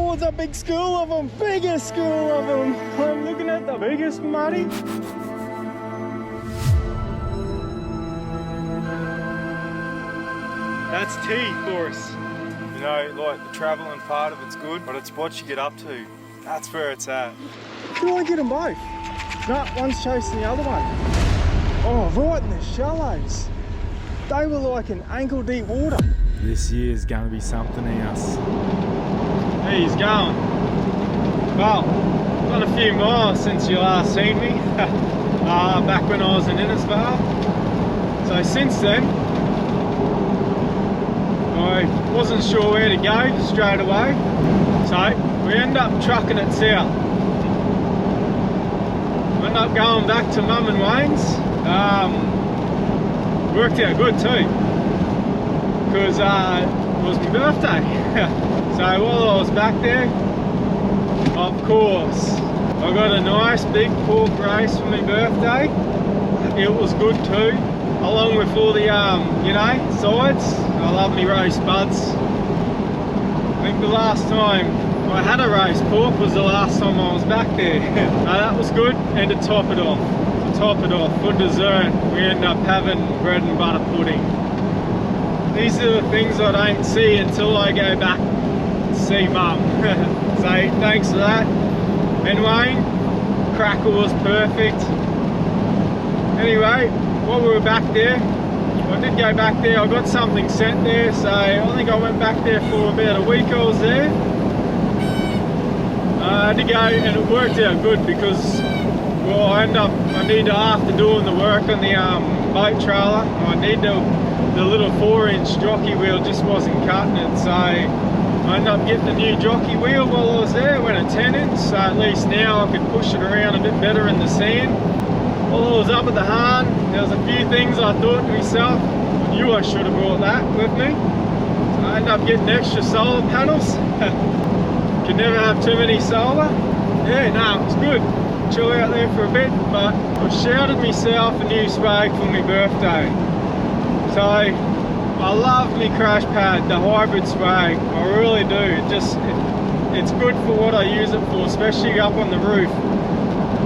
Oh, it's a big school of them, biggest school of them. I'm looking at the biggest, Marty. That's tea for us. You know, like the travelling part of it's good, but it's what you get up to. That's where it's at. Do I get them both? No, one's chasing the other one. Oh, right in the shallows. They were like in ankle deep water. This year's going to be something else. Hey, he's going. Well, done a few miles since you last seen me. Back when I was in Innisfail. So since then, I wasn't sure where to go straight away. So we end up trucking it south. End up going back to Mum and Wayne's. Worked out good too, because it was my birthday. So while I was back there, of course, I got a nice big pork roast for my birthday. It was good too, along with all the you know, sides. I love me roast buds. I think the last time I had a roast pork was the last time I was back there. That was good. And to top it off, for dessert, we end up having bread and butter pudding. These are the things I don't see until I go back to see Mum. So thanks for that. And Wayne, crackle was perfect. Anyway, while we were back there, I did go back there, I got something sent there, so I think I went back there for about a week I was there. I had to go, and it worked out good because, well, I need to, after doing the work on the boat trailer, I need the little 4-inch jockey wheel just wasn't cutting it, so I ended up getting a new jockey wheel while I was there. I went a 10-inch, so at least now I could push it around a bit better in the sand. While I was up at the Harn, there was a few things I thought to myself, I knew I should have brought that with me. So I ended up getting extra solar panels. Can never have too many solar. Yeah, no, it was good. Chill out there for a bit, but I shouted myself a new spade for my birthday. So I love my crash pad, the hybrid spade. I really do. It's good for what I use it for, especially up on the roof.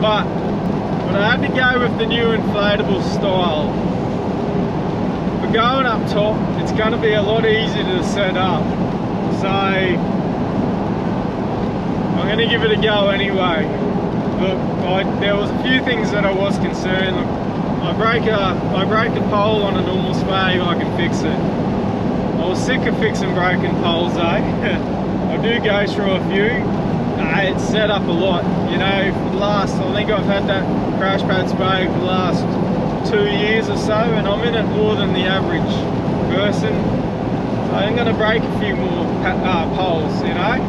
But I had to go with the new inflatable style. For going up top, it's going to be a lot easier to set up. So I'm going to give it a go anyway. Look, there was a few things that I was concerned. Look, I break a pole on a normal spade, I can fix it. I was sick of fixing broken poles though. I do go through a few. It's set up a lot, you know. For the last, I think I've had that crash pad spade for the last 2 years or so, and I'm in it more than the average person. So I'm going to break a few more poles, you know.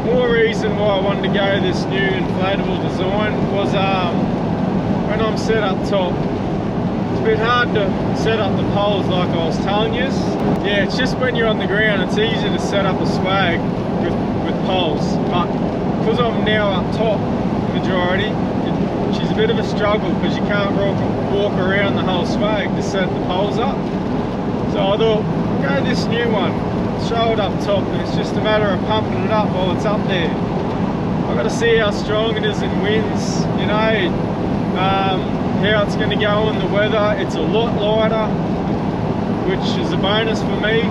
More reason why I wanted to go this new inflatable design was when I'm set up top, it's a bit hard to set up the poles like I was telling you. Yeah, it's just when you're on the ground, it's easy to set up a swag with poles, but because I'm now up top, majority, she's a bit of a struggle because you can't walk around the whole swag to set the poles up. So I thought, go this new one, throw it up top, and it's just a matter of pumping it up while it's up there. I've got to see how strong it is in winds, you know, how it's going to go in the weather. It's a lot lighter, which is a bonus for me.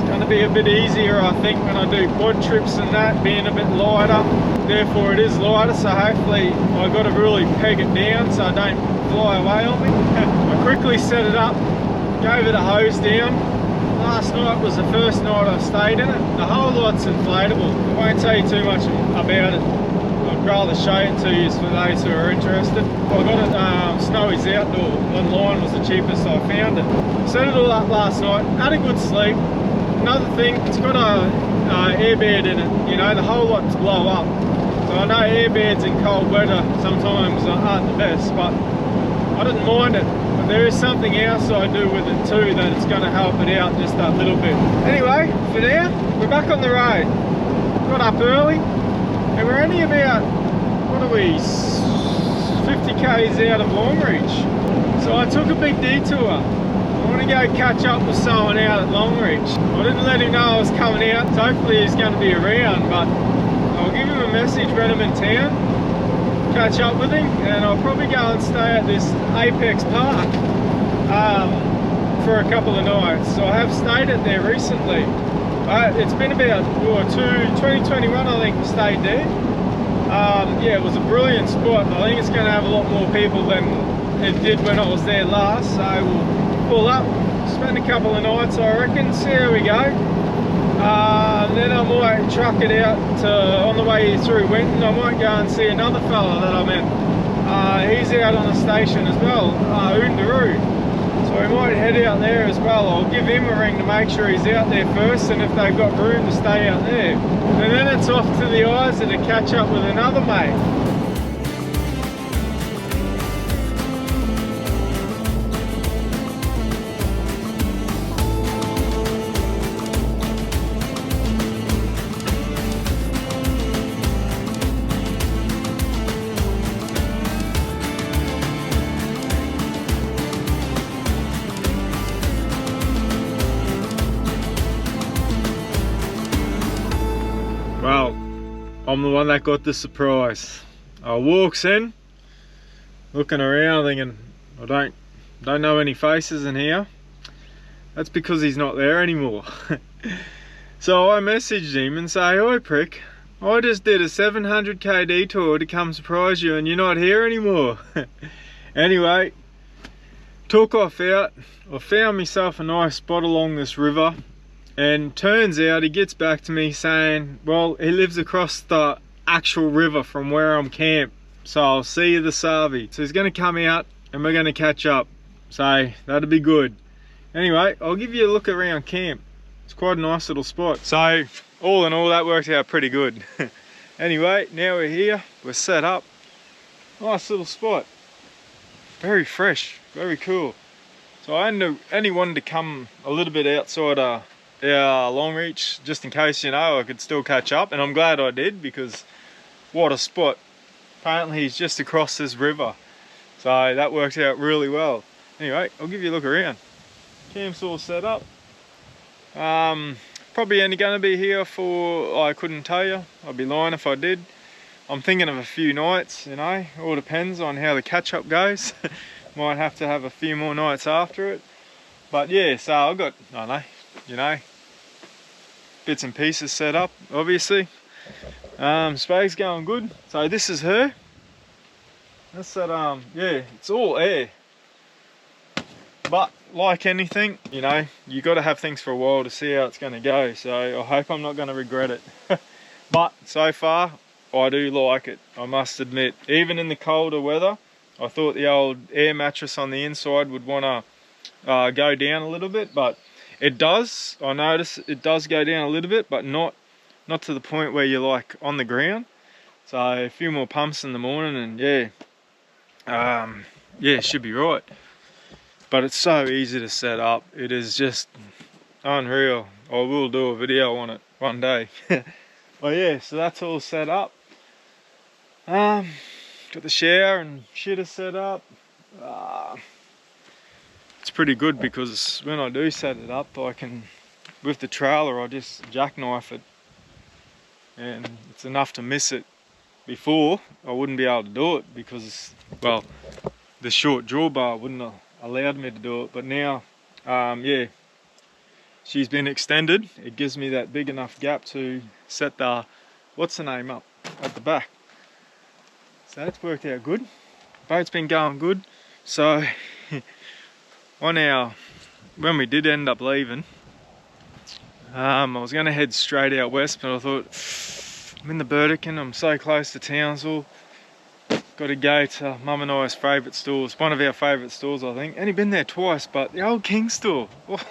Going to be a bit easier, I think, when I do quad trips and that, being a bit lighter. Therefore it is lighter, so hopefully I got to really peg it down so I don't fly away on me. I quickly set it up, gave it a hose down. Last night was the first night I stayed in it. The whole lot's inflatable. I won't tell you too much about it. I'd rather show it to you for those who are interested. I got it Snowy's Outdoor online, was the cheapest I found it. Set it all up last night, had a good sleep. Another thing, it's got a airbed in it, you know, the whole lot's blow up. So I know airbeds in cold weather sometimes aren't the best, but I didn't mind it. But there is something else I do with it too that it's going to help it out just a little bit. Anyway, for now, we're back on the road. Got up early, and we're only about, what are we, 50 k's out of Longreach. So I took a big detour. I want to go catch up with someone out at Longreach. I didn't let him know I was coming out, so hopefully he's going to be around, but I'll give him a message when I'm in town, catch up with him, and I'll probably go and stay at this Apex Park for a couple of nights. So I have stayed at there recently. It's been about 2021 I think we stayed there. Yeah, it was a brilliant spot. I think it's going to have a lot more people than it did when I was there last, so we'll pull up, spend a couple of nights I reckon, see how we go. Then I might truck it out to, on the way through Winton, I might go and see another fella that I met. He's out on the station as well, Detour. So we might head out there as well. I'll give him a ring to make sure he's out there first, and if they've got room to stay out there. And then it's off to the Isa to catch up with another mate. Well, I'm the one that got the surprise. I walks in, looking around thinking, I don't know any faces in here. That's because he's not there anymore. So I messaged him and say, "Oi prick, I just did a 700k detour to come surprise you and you're not here anymore." Anyway, took off out. I found myself a nice spot along this river. And turns out he gets back to me saying, well, he lives across the actual river from where I'm camped, so I'll see you this Savi. So he's going to come out and we're going to catch up. So that'll be good. Anyway, I'll give you a look around camp. It's quite a nice little spot. So all in all, that worked out pretty good. Anyway, now we're here, we're set up. Nice little spot. Very fresh, very cool. So I only wanted to come a little bit outside Longreach, just in case, you know, I could still catch up, and I'm glad I did, because what a spot. Apparently he's just across this river, so that worked out really well. Anyway, I'll give you a look around. Camp's all set up. Probably only going to be here for, I couldn't tell you, I'd be lying if I did. I'm thinking of a few nights, you know, all depends on how the catch up goes. Might have to have a few more nights after it, but yeah, so I've got, I don't know, you know, bits and pieces set up, obviously. Spag's going good. So this is her. That's that, yeah, it's all air. But like anything, you know, you got to have things for a while to see how it's going to go. So I hope I'm not going to regret it. But so far, I do like it, I must admit. Even in the colder weather, I thought the old air mattress on the inside would want to go down a little bit, but it does. I notice it does go down a little bit, but not to the point where you're like on the ground. So a few more pumps in the morning and yeah, yeah, it should be right. But it's so easy to set up. It is just unreal. I will do a video on it one day. Well, yeah, so that's all set up. Got the shower and shitter set up. It's pretty good because when I do set it up, I can, with the trailer, I just jackknife it and it's enough to miss it. Before, I wouldn't be able to do it because, well, the short drawbar wouldn't have allowed me to do it, but now, yeah, she's been extended. It gives me that big enough gap to set the, what's the name, up at the back. So that's worked out good. Boat's been going good. So on our, when we did end up leaving, I was going to head straight out west, but I thought, I'm in the Burdekin, I'm so close to Townsville, got to go to Mum and I's favourite stores, one of our favourite stores I think. Only been there twice, but the old King store, oh,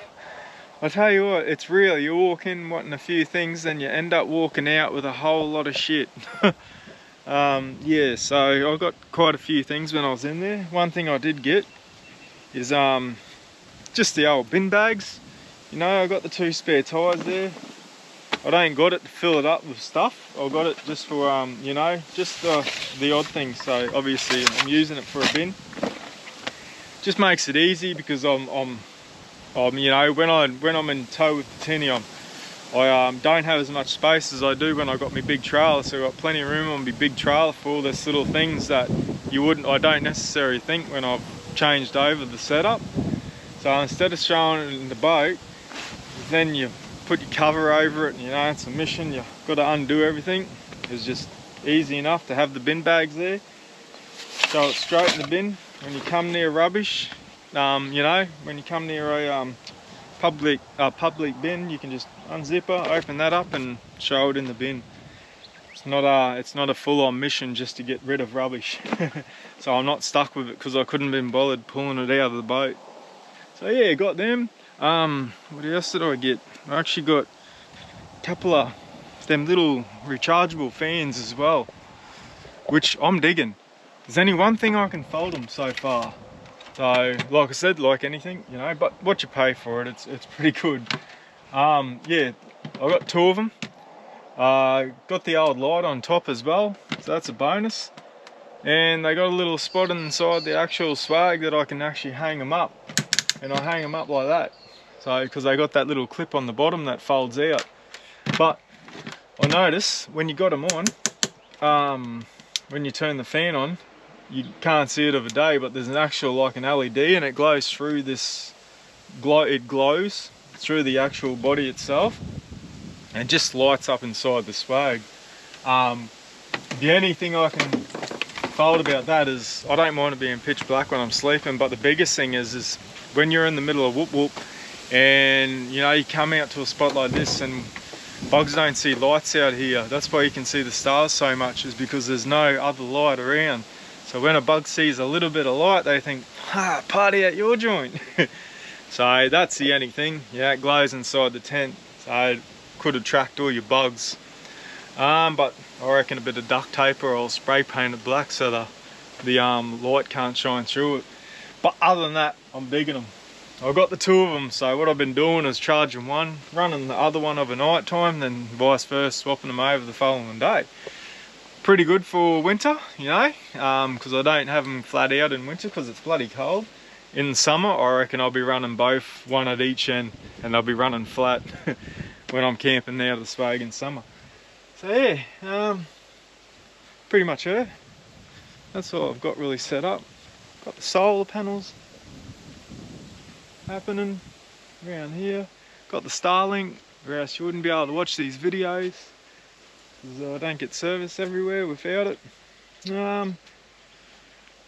I tell you what, it's real. You walk in wanting a few things, then you end up walking out with a whole lot of shit. Yeah, so I got quite a few things when I was in there. One thing I did get is just the old bin bags. You know, I got the 2 spare tyres there. I don't got it to fill it up with stuff. I got it just for, you know, just the odd things. So obviously I'm using it for a bin. Just makes it easy because I'm You know, when I'm in tow with the tinny, I don't have as much space as I do when I got my big trailer. So I've got plenty of room on my big trailer for all this little things that I don't necessarily think when I've changed over the setup. So instead of showing it in the boat, then you put your cover over it, and you know, it's a mission, you've got to undo everything. It's just easy enough to have the bin bags there. So it's straight in the bin. When you come near rubbish, you know, when you come near a public bin, you can just unzip her, open that up and show it in the bin. It's not a full-on mission just to get rid of rubbish. So I'm not stuck with it because I couldn't have been bothered pulling it out of the boat. So yeah, got them. What else did I get? I actually got a couple of them little rechargeable fans as well, which I'm digging. There's only one thing I can fault them so far. So, like I said, like anything, you know, but what you pay for it, it's pretty good. Yeah, I got 2 of them. Got the old light on top as well, so that's a bonus. And they got a little spot inside the actual swag that I can actually hang them up. And I hang them up like that. So, because they got that little clip on the bottom that folds out. But I notice when you got them on, when you turn the fan on, you can't see it of a day, but there's an actual, like an LED, and it glows through this, it glows through the actual body itself, and it just lights up inside the swag. The only thing I can fault about that is I don't mind it being pitch black when I'm sleeping, but the biggest thing is when you're in the middle of whoop whoop, and you know, you come out to a spot like this and bugs don't see lights out here. That's why you can see the stars so much, is because there's no other light around. So when a bug sees a little bit of light, they think, ah, party at your joint. So that's the only thing. Yeah, it glows inside the tent, so it could attract all your bugs. But I reckon a bit of duct tape, or I'll spray paint it black so the light can't shine through it. But other than that, I'm digging them. I've got the 2 of them, so what I've been doing is charging one, running the other one overnight time, then vice versa, swapping them over the following day. Pretty good for winter, you know, because I don't have them flat out in winter because it's bloody cold. In the summer, I reckon I'll be running both, one at each end, and they'll be running flat when I'm camping out of the swag in summer. So yeah, pretty much it. That's all I've got really set up. Got the solar panels happening around here. Got the Starlink, or else you wouldn't be able to watch these videos, because I don't get service everywhere without it. Not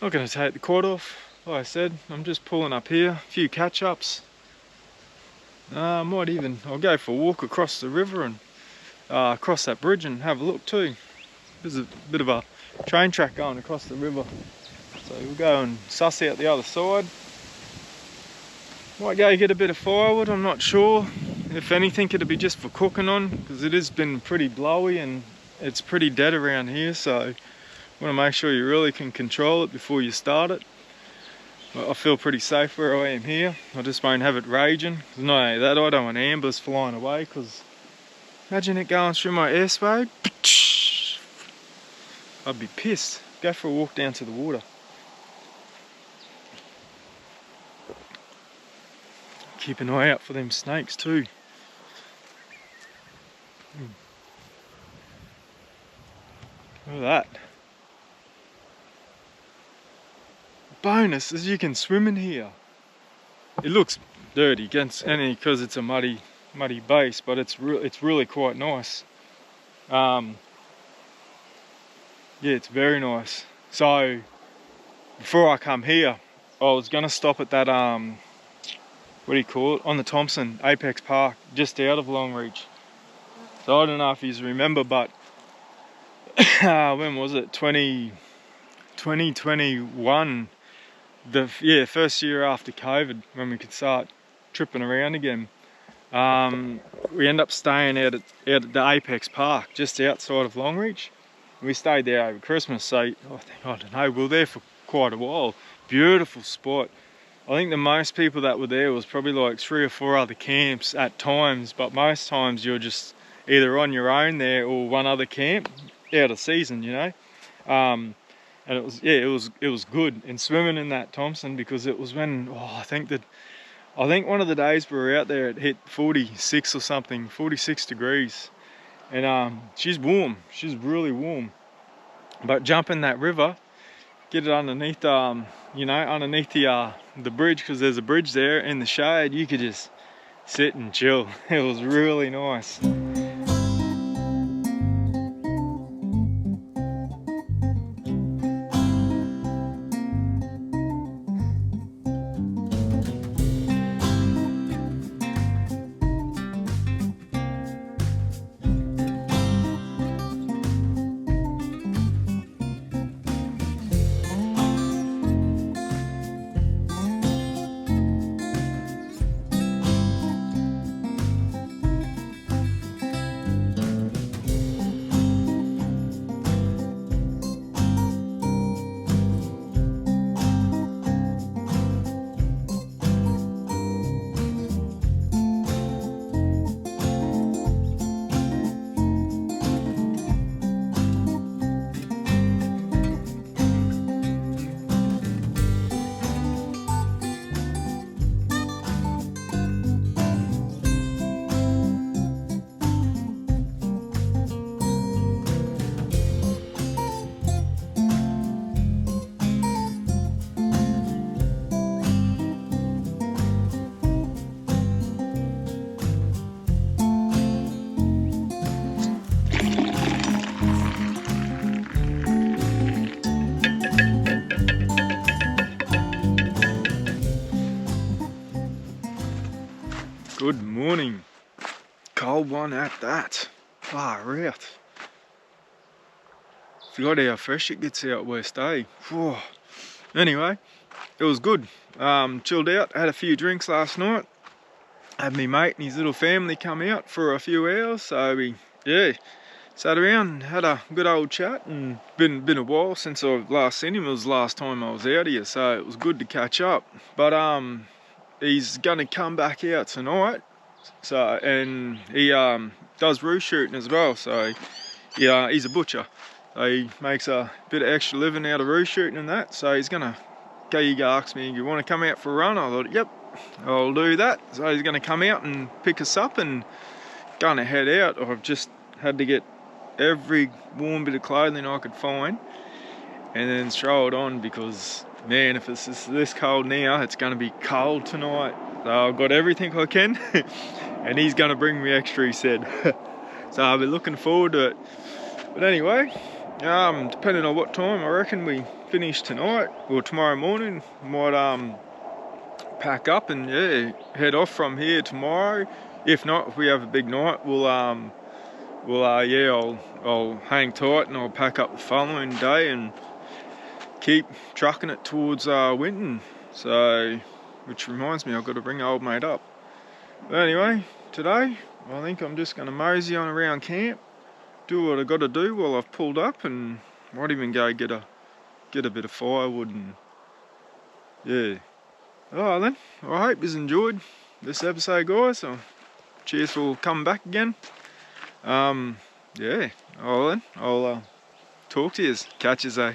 going to take the quad off. Like I said, I'm just pulling up here, a few catch-ups. I'll go for a walk across the river and across that bridge and have a look too. There's a bit of a train track going across the river, so we'll go and suss out the other side. Might go get a bit of firewood, I'm not sure. If anything, it'll be just for cooking on, because it has been pretty blowy and it's pretty dead around here, so you want to make sure you really can control it before you start it. I feel pretty safe where I am here. I just won't have it raging. Not only that, I don't want ambers flying away, because imagine it going through my air swag. I'd be pissed. Go for a walk down to the water. Keep an eye out for them snakes too. Look at that. Bonus is you can swim in here. It looks dirty because it's a muddy base, but it's really quite nice. Yeah, it's very nice. So before I come here, I was gonna stop at that what do you call it, on the Thompson Apex Park, just out of Longreach. So I don't know if you remember, but when was it, 2021, first year after COVID, when we could start tripping around again, we ended up staying out at the Apex Park just outside of Longreach. We stayed there over Christmas, so I don't know, we were there for quite a while. Beautiful spot. I think the most people that were there was probably like 3 or 4 other camps at times, but most times you're just either on your own there or one other camp out of season, you know. And it was good. And swimming in that Thompson, because it was when I think that I think one of the days we were out there, it hit 46 or something, 46 degrees. And she's warm, she's really warm. But jump in that river, get it underneath, you know, underneath the bridge, because there's a bridge there in the shade. You could just sit and chill. It was really nice. Good morning. Cold one at that. Far out. Forgot how fresh it gets out west, eh? Whew. Anyway, it was good. Chilled out, had a few drinks last night. Had me mate and his little family come out for a few hours, so we, yeah, sat around, had a good old chat, and been a while since I've last seen him. It was the last time I was out here, so it was good to catch up. But he's gonna come back out tonight, so, and he does roost shooting as well. So yeah, he's a butcher, so he makes a bit of extra living out of roost shooting and that. So he's gonna go. You asked me, you want to come out for a run? I thought, yep, I'll do that. So he's gonna come out and pick us up and gonna head out. I've just had to get every warm bit of clothing I could find and then throw it on, because man, if it's this cold now, it's going to be cold tonight. So I've got everything I can and he's going to bring me extra, he said. So I'll be looking forward to it. But anyway, depending on what time, I reckon we finish tonight or tomorrow morning, might pack up and yeah, head off from here tomorrow. If not, if we have a big night, yeah, I'll hang tight and I'll pack up the following day and keep trucking it towards Winton. So, which reminds me, I've got to bring the old mate up. But anyway, today I think I'm just going to mosey on around camp, do what I got to do while I've pulled up, and might even go get a bit of firewood and yeah. Alright then, I hope you enjoyed this episode, guys. So cheers for coming back again. Yeah, alright then, I'll talk to yous. Catch yous, eh?